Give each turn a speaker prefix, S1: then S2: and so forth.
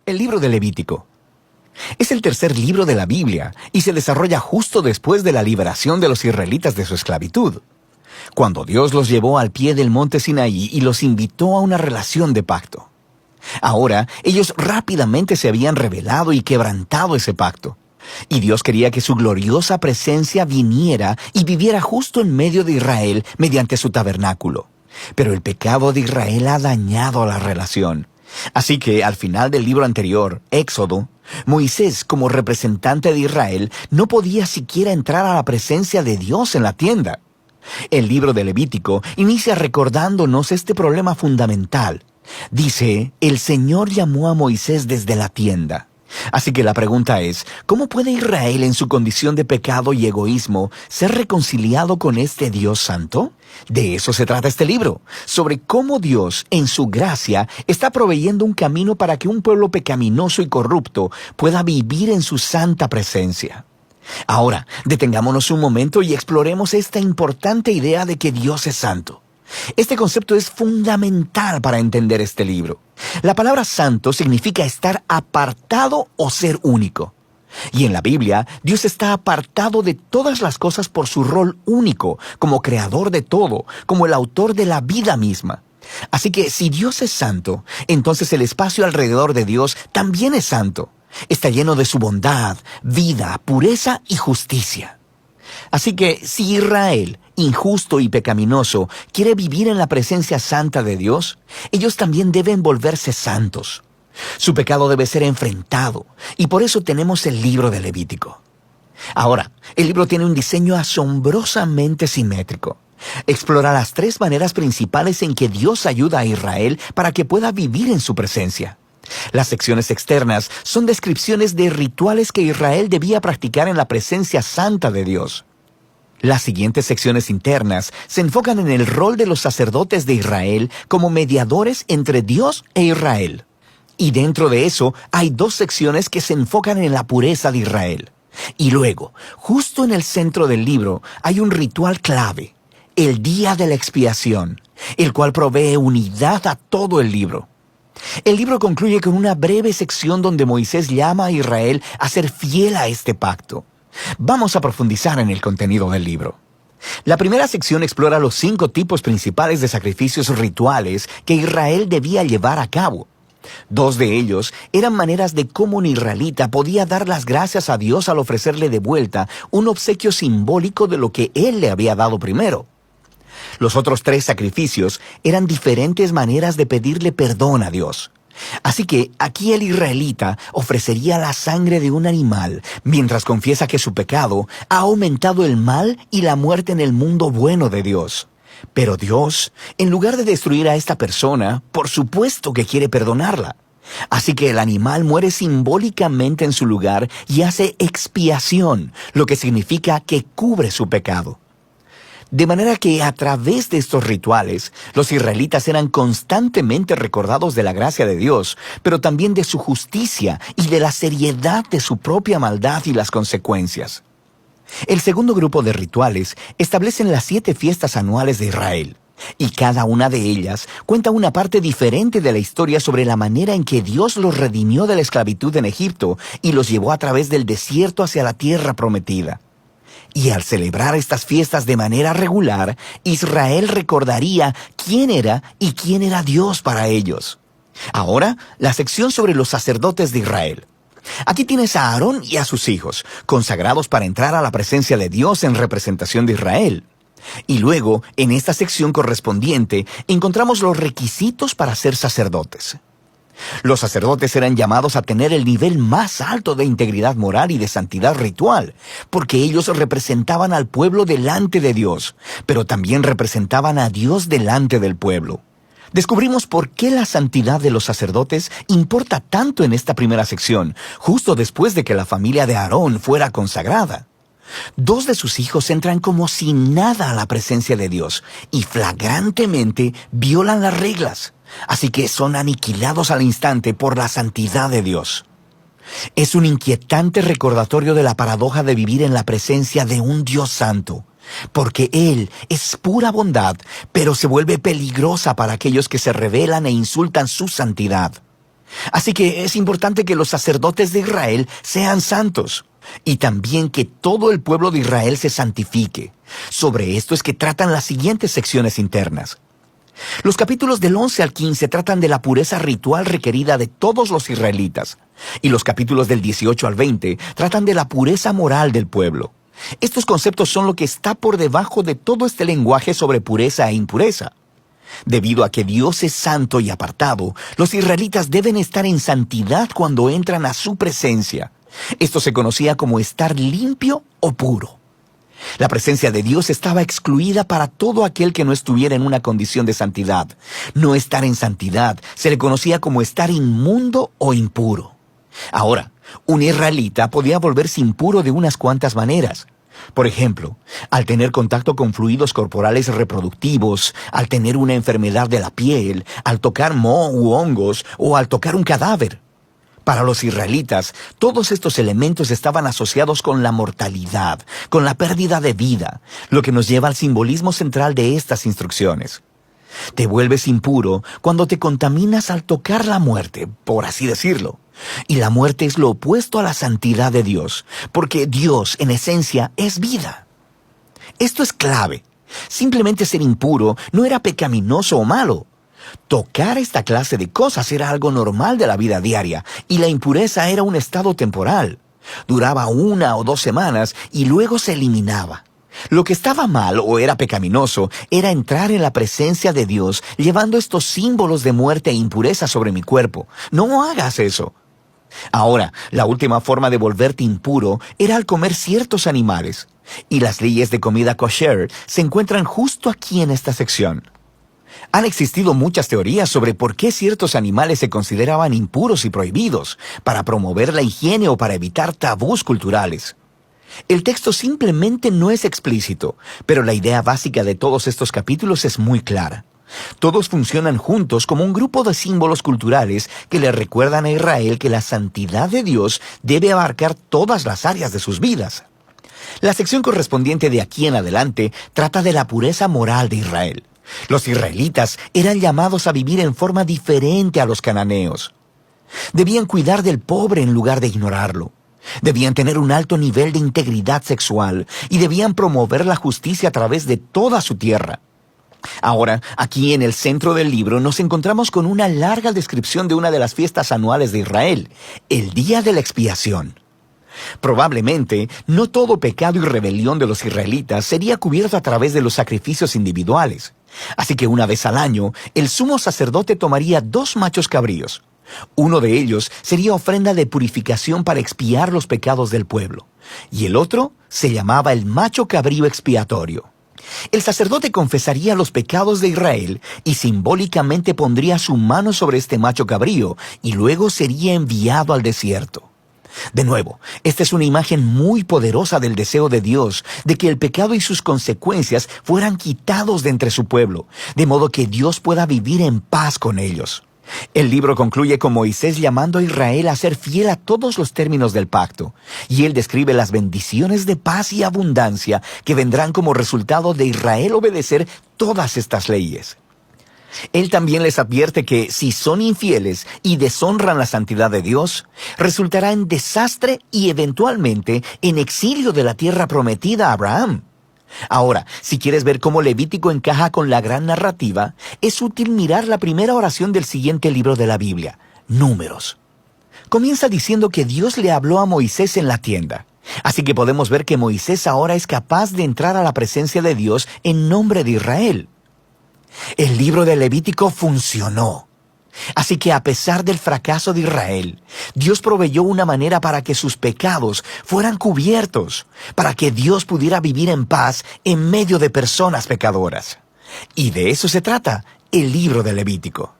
S1: El libro de Levítico. Es el tercer libro de la Biblia y se desarrolla justo después de la liberación de los israelitas de su esclavitud, cuando Dios los llevó al pie del monte Sinaí y los invitó a una relación de pacto. Ahora, ellos rápidamente se habían rebelado y quebrantado ese pacto, y Dios quería que su gloriosa presencia viniera y viviera justo en medio de Israel mediante su tabernáculo. Pero el pecado de Israel ha dañado la relación. Así que al final del libro anterior, Éxodo, Moisés, como representante de Israel, no podía siquiera entrar a la presencia de Dios en la tienda. El libro de Levítico inicia recordándonos este problema fundamental. Dice, el Señor llamó a Moisés desde la tienda. Así que la pregunta es, ¿cómo puede Israel en su condición de pecado y egoísmo ser reconciliado con este Dios santo? De eso se trata este libro, sobre cómo Dios, en su gracia, está proveyendo un camino para que un pueblo pecaminoso y corrupto pueda vivir en su santa presencia. Ahora, detengámonos un momento y exploremos esta importante idea de que Dios es santo. Este concepto es fundamental para entender este libro. La palabra santo significa estar apartado o ser único. Y en la Biblia, Dios está apartado de todas las cosas por su rol único, como creador de todo, como el autor de la vida misma. Así que si Dios es santo, entonces el espacio alrededor de Dios también es santo. Está lleno de su bondad, vida, pureza y justicia. Así que si Israel, injusto y pecaminoso, quiere vivir en la presencia santa de Dios, ellos también deben volverse santos. Su pecado debe ser enfrentado, y por eso tenemos el libro de Levítico. Ahora, el libro tiene un diseño asombrosamente simétrico. Explora las tres maneras principales en que Dios ayuda a Israel para que pueda vivir en su presencia. Las secciones externas son descripciones de rituales que Israel debía practicar en la presencia santa de Dios. Las siguientes secciones internas se enfocan en el rol de los sacerdotes de Israel como mediadores entre Dios e Israel. Y dentro de eso hay dos secciones que se enfocan en la pureza de Israel. Y luego, justo en el centro del libro, hay un ritual clave, el día de la expiación, el cual provee unidad a todo el libro. El libro concluye con una breve sección donde Moisés llama a Israel a ser fiel a este pacto. Vamos a profundizar en el contenido del libro. La primera sección explora los 5 tipos principales de sacrificios rituales que Israel debía llevar a cabo. 2 de ellos eran maneras de cómo un israelita podía dar las gracias a Dios al ofrecerle de vuelta un obsequio simbólico de lo que Él le había dado primero. Los otros 3 sacrificios eran diferentes maneras de pedirle perdón a Dios. Así que aquí el israelita ofrecería la sangre de un animal mientras confiesa que su pecado ha aumentado el mal y la muerte en el mundo bueno de Dios. Pero Dios, en lugar de destruir a esta persona, por supuesto que quiere perdonarla. Así que el animal muere simbólicamente en su lugar y hace expiación, lo que significa que cubre su pecado. De manera que a través de estos rituales, los israelitas eran constantemente recordados de la gracia de Dios, pero también de su justicia y de la seriedad de su propia maldad y las consecuencias. El segundo grupo de rituales establecen las 7 fiestas anuales de Israel, y cada una de ellas cuenta una parte diferente de la historia sobre la manera en que Dios los redimió de la esclavitud en Egipto y los llevó a través del desierto hacia la tierra prometida. Y al celebrar estas fiestas de manera regular, Israel recordaría quién era y quién era Dios para ellos. Ahora, la sección sobre los sacerdotes de Israel. Aquí tienes a Aarón y a sus hijos, consagrados para entrar a la presencia de Dios en representación de Israel. Y luego, en esta sección correspondiente, encontramos los requisitos para ser sacerdotes. Los sacerdotes eran llamados a tener el nivel más alto de integridad moral y de santidad ritual, porque ellos representaban al pueblo delante de Dios, pero también representaban a Dios delante del pueblo. Descubrimos por qué la santidad de los sacerdotes importa tanto en esta primera sección, justo después de que la familia de Aarón fuera consagrada. 2 de sus hijos entran como si nada a la presencia de Dios y flagrantemente violan las reglas. Así que son aniquilados al instante por la santidad de Dios. Es un inquietante recordatorio de la paradoja de vivir en la presencia de un Dios santo, porque Él es pura bondad, pero se vuelve peligrosa para aquellos que se rebelan e insultan su santidad. Así que es importante que los sacerdotes de Israel sean santos y también que todo el pueblo de Israel se santifique. Sobre esto es que tratan las siguientes secciones internas. Los capítulos del 11 al 15 tratan de la pureza ritual requerida de todos los israelitas, y los capítulos del 18 al 20 tratan de la pureza moral del pueblo. Estos conceptos son lo que está por debajo de todo este lenguaje sobre pureza e impureza. Debido a que Dios es santo y apartado, los israelitas deben estar en santidad cuando entran a su presencia. Esto se conocía como estar limpio o puro. La presencia de Dios estaba excluida para todo aquel que no estuviera en una condición de santidad. No estar en santidad se le conocía como estar inmundo o impuro. Ahora, un israelita podía volverse impuro de unas cuantas maneras. Por ejemplo, al tener contacto con fluidos corporales reproductivos, al tener una enfermedad de la piel, al tocar moho u hongos o al tocar un cadáver. Para los israelitas, todos estos elementos estaban asociados con la mortalidad, con la pérdida de vida, lo que nos lleva al simbolismo central de estas instrucciones. Te vuelves impuro cuando te contaminas al tocar la muerte, por así decirlo. Y la muerte es lo opuesto a la santidad de Dios, porque Dios, en esencia, es vida. Esto es clave. Simplemente ser impuro no era pecaminoso o malo. Tocar esta clase de cosas era algo normal de la vida diaria, y la impureza era un estado temporal. Duraba 1 o 2 semanas y luego se eliminaba. Lo que estaba mal o era pecaminoso era entrar en la presencia de Dios llevando estos símbolos de muerte e impureza sobre mi cuerpo. No hagas eso. Ahora, la última forma de volverte impuro era al comer ciertos animales, y las leyes de comida kosher se encuentran justo aquí en esta sección. Han existido muchas teorías sobre por qué ciertos animales se consideraban impuros y prohibidos, para promover la higiene o para evitar tabús culturales. El texto simplemente no es explícito, pero la idea básica de todos estos capítulos es muy clara. Todos funcionan juntos como un grupo de símbolos culturales que le recuerdan a Israel que la santidad de Dios debe abarcar todas las áreas de sus vidas. La sección correspondiente de aquí en adelante trata de la pureza moral de Israel. Los israelitas eran llamados a vivir en forma diferente a los cananeos. Debían cuidar del pobre en lugar de ignorarlo. Debían tener un alto nivel de integridad sexual y debían promover la justicia a través de toda su tierra. Ahora, aquí en el centro del libro nos encontramos con una larga descripción de una de las fiestas anuales de Israel, el Día de la Expiación. Probablemente, no todo pecado y rebelión de los israelitas sería cubierto a través de los sacrificios individuales. Así que una vez al año, el sumo sacerdote tomaría 2 machos cabríos. Uno de ellos sería ofrenda de purificación para expiar los pecados del pueblo, y el otro se llamaba el macho cabrío expiatorio. El sacerdote confesaría los pecados de Israel y simbólicamente pondría su mano sobre este macho cabrío y luego sería enviado al desierto. De nuevo, esta es una imagen muy poderosa del deseo de Dios de que el pecado y sus consecuencias fueran quitados de entre su pueblo, de modo que Dios pueda vivir en paz con ellos. El libro concluye con Moisés llamando a Israel a ser fiel a todos los términos del pacto, y él describe las bendiciones de paz y abundancia que vendrán como resultado de Israel obedecer todas estas leyes. Él también les advierte que si son infieles y deshonran la santidad de Dios, resultará en desastre y eventualmente en exilio de la tierra prometida a Abraham. Ahora, si quieres ver cómo Levítico encaja con la gran narrativa, es útil mirar la primera oración del siguiente libro de la Biblia, Números. Comienza diciendo que Dios le habló a Moisés en la tienda. Así que podemos ver que Moisés ahora es capaz de entrar a la presencia de Dios en nombre de Israel. El libro de Levítico funcionó. Así que a pesar del fracaso de Israel, Dios proveyó una manera para que sus pecados fueran cubiertos, para que Dios pudiera vivir en paz en medio de personas pecadoras. Y de eso se trata el libro de Levítico.